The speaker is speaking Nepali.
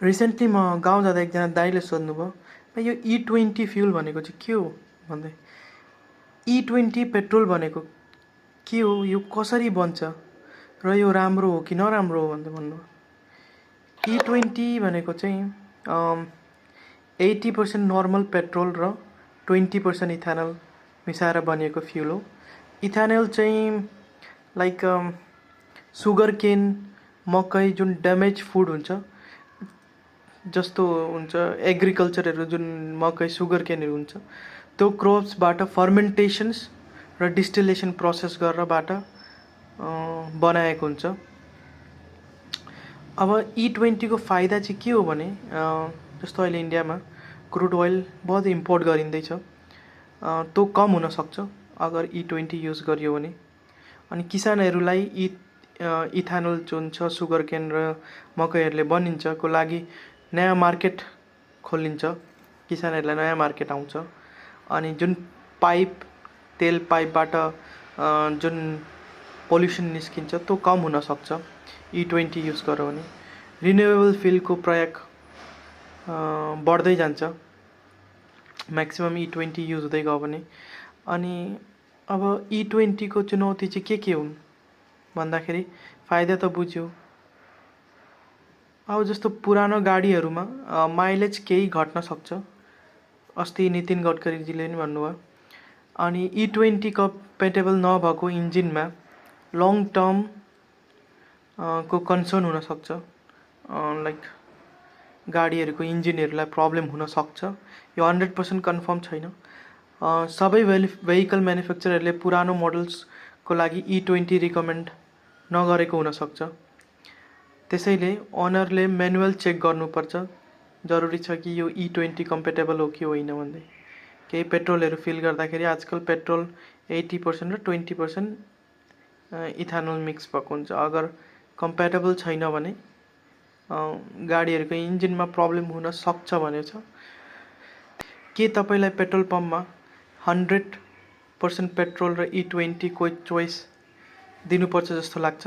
रिसेन्टली म गाउँ जाँदा एकजना दाइले सोध्नुभयो, "भाइ यो E20 फ्युल भनेको चाहिँ के हो?" भन्दै। E20 पेट्रोल भनेको के हो, यो कसरी बन्छ र यो राम्रो हो कि नराम्रो हो भन्दै भन्नुभयो। E20 भनेको चाहिँ 80% नर्मल पेट्रोल र 20% इथानल मिसाएर बनिएको फ्युल हो। इथानल चाहिँ लाइक सुगर केन, मकै जुन ड्यामेज फुड हुन्छ जस्तो हुन्छ, एग्रिकल्चरहरू जुन मकै सुगर केनहरू हुन्छ त्यो क्रप्सबाट फर्मेन्टेसन्स र डिस्टिलेसन प्रोसेस गरेरबाट बनाएको हुन्छ। अब E20 को फाइदा चाहिँ के हो भने जस्तो अहिले इन्डियामा क्रुड ओइल बहुत इम्पोर्ट गरिँदैछ, त्यो कम हुनसक्छ अगर E20 युज गरियो भने। अनि किसानहरूलाई इथानल जुन छ सुगर केन र मकैहरूले बनिन्छ को लागि नयाँ मार्केट खोलिन्छ, किसानहरूलाई नयाँ मार्केट आउँछ। अनि जुन तेल पाइपबाट जुन पोल्युसन निस्किन्छ त्यो कम हुनसक्छ E20 युज गर्यो भने। रिन्युएबल फ्युलको प्रयोग बढ्दै जान्छ म्याक्सिमम E20 युज हुँदै गयो भने। अनि अब E20 को चुनौती चाहिँ के हुन् भन्दाखेरि फाइदा त बुझ्यो। अब जस्तो पुरानो गाडीहरूमा माइलेज केही घट्न सक्छ, अस्ति नितिन गडकरीजीले पनि भन्नुभयो। अनि E20 कम्पेटेबल नभएको इन्जिनमा लङ टर्म को कन्सर्न हुनसक्छ, लाइक गाडीहरूको इन्जिनहरूलाई प्रब्लम हुनसक्छ। यो 100% कन्फर्म छैन। सबै भेहिकल म्यानुफ्याक्चररहरूले पुरानो मोडल्सको लागि E20 रिकमेन्ड नगरेको हुनसक्छ। त्यसैले ओनरले म्यानुअल चेक गर्नुपर्छ, जरुरी छ कि यो E20 कम्पेटेबल हो कि होइन भन्दै। केही पेट्रोलहरू फिल गर्दाखेरि आजकल पेट्रोल 80% र 20% इथानल मिक्स भएको हुन्छ। अगर कम्पेटेबल छैन भने गाडीहरूको इन्जिनमा प्रब्लम हुन सक्छ भने छ। के तपाईलाई पेट्रोल पम्पमा 100% पेट्रोल र E20 को चोइस दिनुपर्छ जस्तो लाग्छ?